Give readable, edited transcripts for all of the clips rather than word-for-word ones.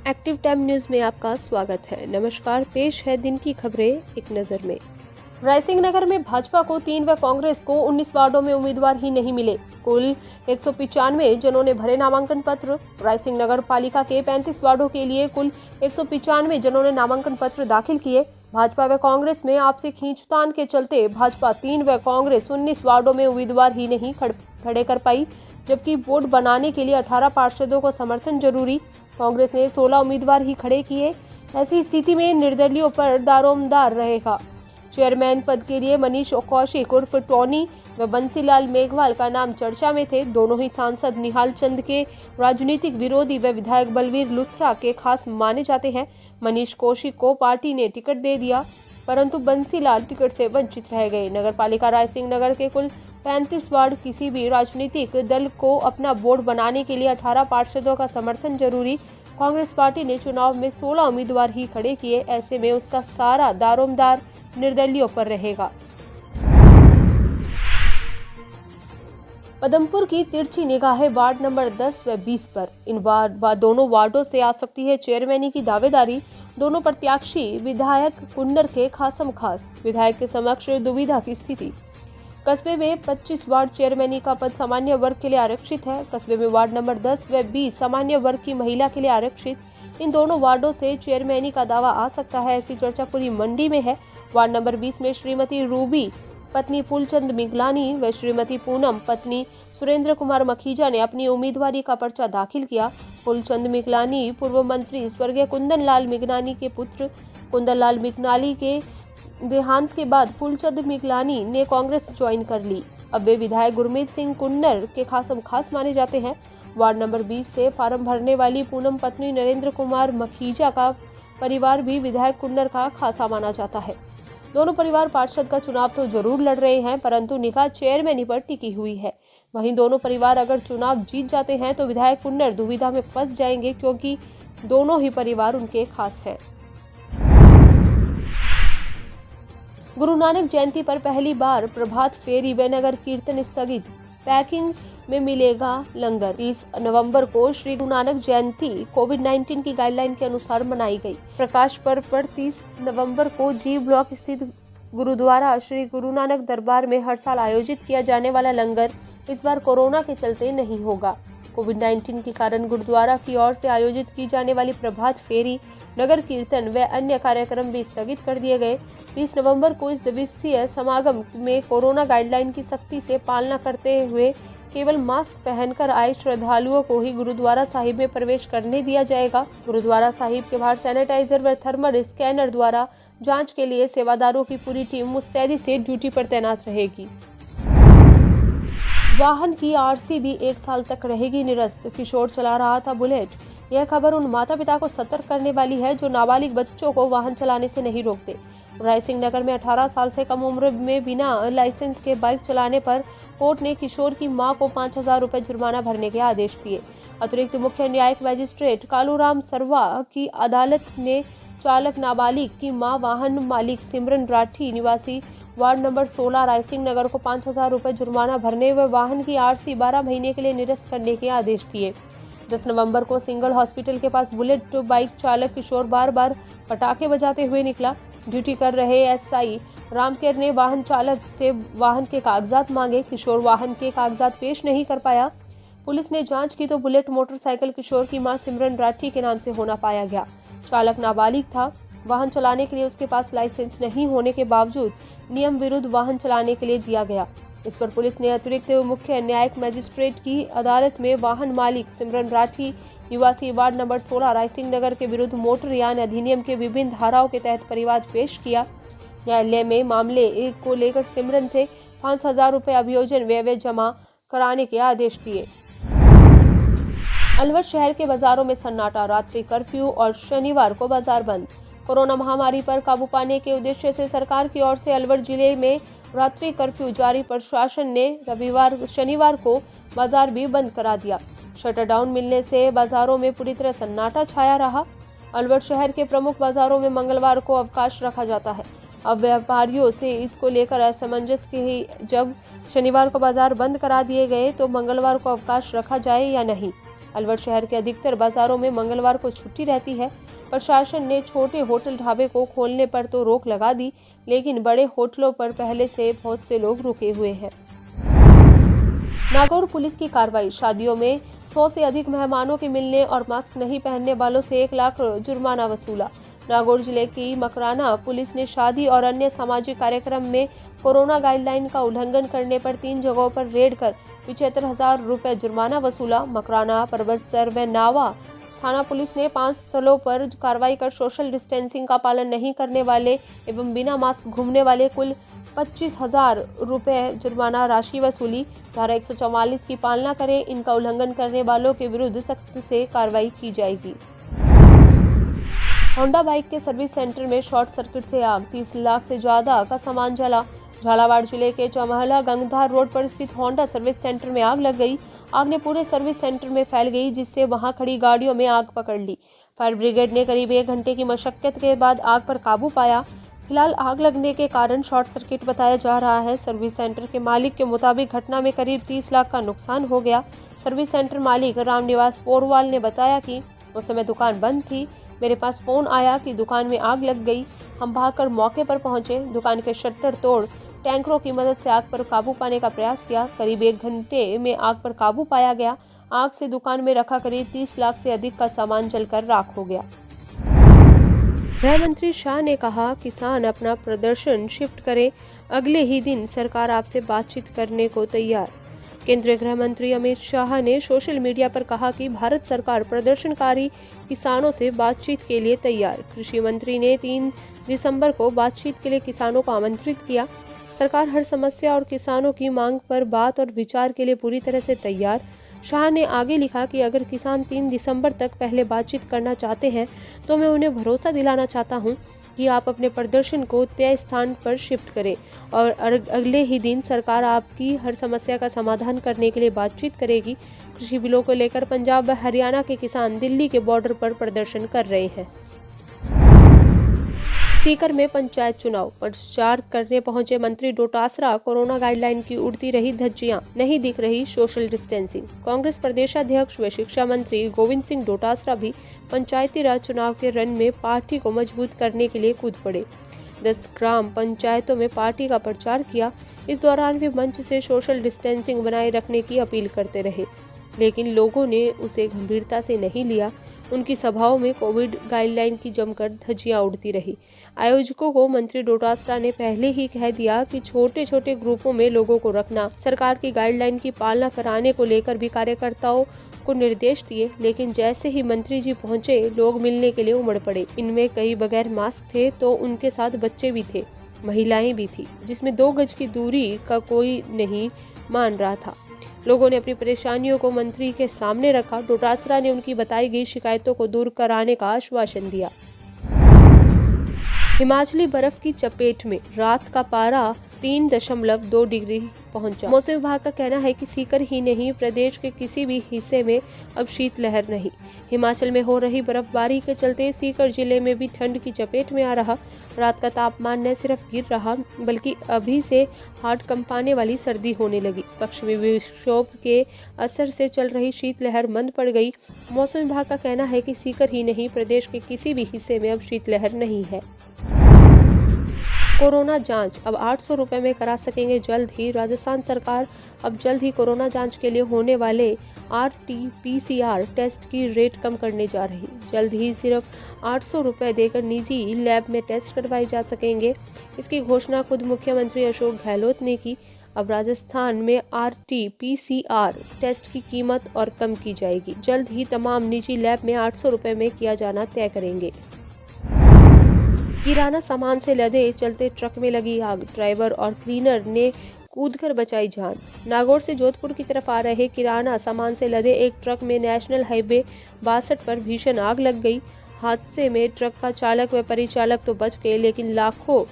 Active time news में आपका स्वागत है। नमस्कार, पेश है दिन की खबरें एक नजर में। रायसिंह नगर में भाजपा को 3 व कांग्रेस को 19 वार्डों में उम्मीदवार ही नहीं मिले। कुल 195 जनों ने भरे नामांकन पत्र। रायसिंह नगर पालिका के 35 वार्डों के लिए कुल 195 जनों ने नामांकन पत्र दाखिल किए। भाजपा व कांग्रेस में आपसी खींचतान के चलते भाजपा 3 व कांग्रेस 19 वार्डों में उम्मीदवार ही नहीं खड़े कर पाई, जबकि बोर्ड बनाने के लिए 18 पार्षदों को समर्थन जरूरी। कांग्रेस ने 16 उम्मीदवार ही खड़े किए। ऐसी स्थिति में निर्दलीयों पर दारोमदार रहेगा। चेयरमैन पद के लिए मनीष कौशिक उर्फ टॉनी व बंसीलाल मेघवाल का नाम चर्चा में थे। दोनों ही सांसद निहाल चंद के राजनीतिक विरोधी व विधायक बलवीर लुथरा के खास माने जाते हैं। मनीष कौशिक को पार्टी ने टिकट दे दिया, परंतु बंसीलाल टिकट से वंचित रह गए। नगर पालिका रायसिंह नगर के कुल 35 वार्ड किसी भी राजनीतिक दल को अपना बोर्ड बनाने के लिए 18 पार्षदों का समर्थन जरूरी। कांग्रेस पार्टी ने चुनाव में 16 उम्मीदवार ही खड़े किए। ऐसे में उसका सारा दारोमदार निर्दलीयों पर रहेगा। पदमपुर की तिरछी निगाहें वार्ड नंबर 10 व 20 पर। इन दोनों वार्डों से आ सकती है चेयरमैनी की दावेदारी। दोनों प्रत्याशी विधायक कुन्नर के खासम खास। विधायक के समक्ष दुविधा की स्थिति। कस्बे में 25 वार्ड चेयरमैनी का पद सामान्य वर्ग के लिए आरक्षित है। कस्बे में वार्ड नंबर 10 व 20 सामान्य वर्ग की महिला के लिए आरक्षित। इन दोनों वार्डों से चेयरमैनी का दावा आ सकता है, ऐसी चर्चा पूरी मंडी में है। वार्ड नंबर 20 में श्रीमती रूबी पत्नी फूलचंद मिगलानी व श्रीमती पूनम पत्नी सुरेंद्र कुमार मखीजा ने अपनी उम्मीदवारी का पर्चा दाखिल किया। फूलचंद मिगलानी पूर्व मंत्री स्वर्गीय कुंदन लाल मिगलानी के पुत्र। कुंदन लाल मिगलानी के देहांत के बाद फूलचंद मिगलानी ने कांग्रेस ज्वाइन कर ली। अब वे विधायक गुरमीत सिंह कुन्नर के खासम खास माने जाते हैं। वार्ड नंबर 20 से फार्म भरने वाली पूनम पत्नी नरेंद्र कुमार मखीजा का परिवार भी विधायक कुन्नर का खासा माना जाता है। दोनों परिवार पार्षद का चुनाव तो जरूर लड़ रहे हैं, परंतु निगाह चेयरमैनी पर टिकी हुई है। वहीं दोनों परिवार अगर चुनाव जीत जाते हैं तो विधायक कुन्नर दुविधा में फंस जाएंगे, क्योंकि दोनों ही परिवार उनके खास हैं। गुरु नानक जयंती पर पहली बार प्रभात फेरी व नगर कीर्तन स्थगित। पैकिंग में मिलेगा लंगर। 30 नवंबर को श्री गुरु नानक जयंती कोविड-19 की गाइडलाइन के अनुसार मनाई गई। प्रकाश पर्व पर 30 नवंबर को जी ब्लॉक स्थित गुरुद्वारा श्री गुरु नानक दरबार में हर साल आयोजित किया जाने वाला लंगर इस बार कोरोना के चलते नहीं होगा। कोविड-19 के कारण गुरुद्वारा की ओर से आयोजित की जाने वाली प्रभात फेरी, नगर कीर्तन व अन्य कार्यक्रम भी स्थगित कर दिए गए। 30 नवंबर को इस दिवसीय समागम में कोरोना गाइडलाइन की सख्ती से पालना करते हुए केवल मास्क पहनकर आए श्रद्धालुओं को ही गुरुद्वारा साहिब में प्रवेश करने दिया जाएगा। गुरुद्वारा साहिब के बाहर सैनिटाइजर व थर्मल स्कैनर द्वारा जांच के लिए सेवादारों की पूरी टीम मुस्तैदी से ड्यूटी पर तैनात रहेगी। वाहन की आरसी भी 1 साल तक रहेगी निरस्त। किशोर चला रहा था बुलेट। यह खबर उन माता पिता को सतर्क करने वाली है जो नाबालिग बच्चों को वाहन चलाने से नहीं रोकते। रायसिंह नगर में 18 साल से कम उम्र में बिना लाइसेंस के बाइक चलाने पर कोर्ट ने किशोर की मां को 5,000 रुपए जुर्माना भरने के आदेश दिए। अतिरिक्त मुख्य न्यायिक मजिस्ट्रेट कालूराम सरवा की अदालत ने चालक नाबालिग की मां वाहन मालिक सिमरन राठी निवासी वार्ड नंबर 16 रायसिंह नगर को 5,000 रुपए जुर्माना भरने व वाहन की आरसी 12 महीने के लिए निरस्त करने के आदेश दिए। 10 नवंबर को सिंगल हॉस्पिटल के पास बुलेट बाइक चालक किशोर बार बार पटाखे बजाते हुए निकला। ड्यूटी कर रहे एसआई रामकेर ने वाहन चालक से वाहन के कागजात मांगे। किशोर वाहन के कागजात पेश नहीं कर पाया। पुलिस ने जांच की तो बुलेट मोटरसाइकिल किशोर की मां सिमरन राठी के नाम से होना पाया गया। चालक नाबालिग था। वाहन चलाने के लिए उसके पास लाइसेंस नहीं होने के बावजूद नियम विरुद्ध वाहन चलाने के लिए दिया गया। इस पर पुलिस ने अतिरिक्त मुख्य न्यायिक मजिस्ट्रेट की अदालत में वाहन मालिक सिमरन राठी निवासी वार्ड नंबर 16 रायसिंह नगर के विरुद्ध मोटर यान अधिनियम के विभिन्न धाराओं के तहत परिवाद पेश किया। न्यायालय में मामले को लेकर सिमरन से 5,000 रुपए अभियोजन व्यय जमा कराने के आदेश दिए। अलवर शहर के बाजारों में सन्नाटा। रात्रि कर्फ्यू और शनिवार को बाजार बंद। कोरोना महामारी पर काबू पाने के उद्देश्य से सरकार की ओर से अलवर जिले में रात्रि कर्फ्यू जारी। प्रशासन ने शनिवार को बाजार भी बंद करा दिया। शटर डाउन मिलने से बाजारों में पूरी तरह सन्नाटा छाया रहा। अलवर शहर के प्रमुख बाजारों में मंगलवार को अवकाश रखा जाता है। अब व्यापारियों से इसको लेकर असमंजस के ही जब शनिवार को बाजार बंद करा दिए गए तो मंगलवार को अवकाश रखा जाए या नहीं। अलवर शहर के अधिकतर बाजारों में मंगलवार को छुट्टी रहती है। प्रशासन ने छोटे होटल ढाबे को खोलने पर तो रोक लगा दी, लेकिन बड़े होटलों पर पहले से बहुत से लोग रुके हुए हैं। नागौर पुलिस की कार्रवाई, शादियों में 100 से अधिक मेहमानों के मिलने और मास्क नहीं पहनने वालों से 1 लाख जुर्माना वसूला। नागौर जिले की मकराना पुलिस ने शादी और अन्य सामाजिक कार्यक्रम में कोरोना गाइडलाइन का उल्लंघन करने पर 3 जगहों पर रेड कर 75,000 रुपए जुर्माना वसूला। मकराना, परबतसर व नावा थाना पुलिस ने 5 स्थलों पर कार्रवाई कर सोशल डिस्टेंसिंग का पालन नहीं करने वाले एवं बिना मास्क घूमने वाले कुल 25,000 रुपए जुर्माना राशि वसूली। धारा 144 की पालना करें, इनका उल्लंघन करने वालों के विरुद्ध सख्त से कार्रवाई की जाएगी। होंडा बाइक के सर्विस सेंटर में शॉर्ट सर्किट से आग, 30 लाख से ज्यादा का सामान जला। झालावाड़ जिले के चौमहला गंगधार रोड पर स्थित होंडा सर्विस सेंटर में आग लग गई। आग ने पूरे सर्विस सेंटर में फैल गई, जिससे वहां खड़ी गाड़ियों में आग पकड़ ली। फायर ब्रिगेड ने करीब 1 घंटे की मशक्कत के बाद आग पर काबू पाया। फिलहाल आग लगने के कारण शॉर्ट सर्किट बताया जा रहा है। सर्विस सेंटर के मालिक के मुताबिक घटना में करीब 30 लाख का नुकसान हो गया। सर्विस सेंटर मालिक रामनिवास पोरवाल ने बताया कि उस समय दुकान बंद थी। मेरे पास फोन आया कि दुकान में आग लग गई। हम भागकर मौके पर पहुंचे, दुकान के शटर तोड़ टैंकरों की मदद से आग पर काबू पाने का प्रयास किया। करीब 1 घंटे में आग पर काबू पाया गया। आग से दुकान में रखा करीब 30 लाख से अधिक का सामान जलकर राख हो गया। गृह मंत्री शाह ने कहा, किसान अपना प्रदर्शन शिफ्ट करें, अगले ही दिन सरकार आपसे बातचीत करने को तैयार। केंद्रीय गृह मंत्री अमित शाह ने सोशल मीडिया पर कहा कि भारत सरकार प्रदर्शनकारी किसानों से बातचीत के लिए तैयार। कृषि मंत्री ने 3 दिसंबर को बातचीत के लिए किसानों को आमंत्रित किया। सरकार हर समस्या और किसानों की मांग पर बात और विचार के लिए पूरी तरह से तैयार। शाह ने आगे लिखा कि अगर किसान 3 दिसंबर तक पहले बातचीत करना चाहते हैं तो मैं उन्हें भरोसा दिलाना चाहता हूं कि आप अपने प्रदर्शन को तय स्थान पर शिफ्ट करें और अगले ही दिन सरकार आपकी हर समस्या का समाधान करने के लिए बातचीत करेगी। कृषि बिलों को लेकर पंजाब व हरियाणा के किसान दिल्ली के बॉर्डर पर प्रदर्शन कर रहे हैं। सीकर में पंचायत चुनाव प्रचार करने पहुंचे मंत्री डोटासरा, कोरोना गाइडलाइन की उड़ती रही धज्जियां, नहीं दिख रही सोशल डिस्टेंसिंग। कांग्रेस प्रदेशाध्यक्ष व शिक्षा मंत्री गोविंद सिंह डोटासरा भी पंचायती राज चुनाव के रण में पार्टी को मजबूत करने के लिए कूद पड़े। 10 ग्राम पंचायतों में पार्टी का प्रचार किया। इस दौरान वे मंच से सोशल डिस्टेंसिंग बनाए रखने की अपील करते रहे, लेकिन लोगों ने उसे गंभीरता से नहीं लिया। उनकी सभाओं में कोविड गाइडलाइन की जमकर धज्जियां उड़ती रही। आयोजकों को मंत्री डोटासरा ने पहले ही कह दिया कि छोटे छोटे ग्रुपों में लोगों को रखना, सरकार की गाइडलाइन की पालना कराने को लेकर भी कार्यकर्ताओं को निर्देश दिए। लेकिन जैसे ही मंत्री जी पहुंचे, लोग मिलने के लिए उमड़ पड़े। इनमें कई बगैर मास्क थे तो उनके साथ बच्चे भी थे, महिलाएं भी थी, जिसमें 2 गज की दूरी का कोई नहीं मान रहा था। लोगों ने अपनी परेशानियों को मंत्री के सामने रखा। डोटासरा ने उनकी बताई गई शिकायतों को दूर कराने का आश्वासन दिया। हिमाचली बर्फ की चपेट में, रात का पारा 3.2 डिग्री पहुंचा। मौसम विभाग का कहना है कि सीकर ही नहीं, प्रदेश के किसी भी हिस्से में अब शीतलहर नहीं। हिमाचल में हो रही बर्फबारी के चलते सीकर जिले में भी ठंड की चपेट में आ रहा। रात का तापमान न सिर्फ गिर रहा बल्कि अभी से हार्ट कंपाने वाली सर्दी होने लगी। पश्चिमी विक्षोभ के असर से चल रही शीतलहर मंद पड़ गई। मौसम विभाग का कहना है कि सीकर ही नहीं, प्रदेश के किसी भी हिस्से में अब शीतलहर नहीं है। कोरोना जांच अब 800 रुपए में करा सकेंगे जल्द ही। राजस्थान सरकार अब जल्द ही कोरोना जांच के लिए होने वाले RT-PCR टेस्ट की रेट कम करने जा रही। जल्द ही सिर्फ 800 रुपए देकर निजी लैब में टेस्ट करवाए जा सकेंगे। इसकी घोषणा खुद मुख्यमंत्री अशोक गहलोत ने की। अब राजस्थान में RT-PCR टेस्ट की कीमत और कम की जाएगी। जल्द ही तमाम निजी लैब में 800 रुपए में किया जाना तय करेंगे। किराना सामान से लदे चलते ट्रक में लगी आग, ड्राइवर और क्लीनर ने कूदकर बचाई जान। नागौर से जोधपुर की तरफ आ रहे किराना सामान से लदे एक ट्रक में नेशनल हाईवे 62 पर भीषण आग लग गई। हादसे में ट्रक का चालक व परिचालक तो बच गए, लेकिन लाखों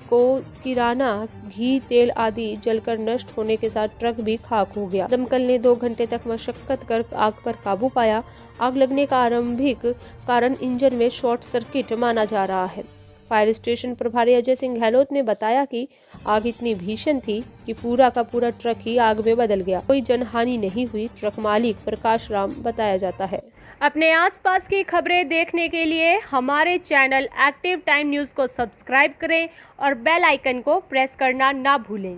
को किराना, घी, तेल आदि जलकर नष्ट होने के साथ ट्रक भी खाक हो गया। दमकल ने 2 घंटे तक मशक्कत कर आग पर काबू पाया। आग लगने का आरंभिक कारण इंजन में शॉर्ट सर्किट माना जा रहा है। फायर स्टेशन प्रभारी अजय सिंह गहलोत ने बताया कि आग इतनी भीषण थी कि पूरा का पूरा ट्रक ही आग में बदल गया। कोई जनहानि नहीं हुई। ट्रक मालिक प्रकाश राम बताया जाता है। अपने आसपास की खबरें देखने के लिए हमारे चैनल एक्टिव टाइम न्यूज़ को सब्सक्राइब करें और बेल आइकन को प्रेस करना ना भूलें।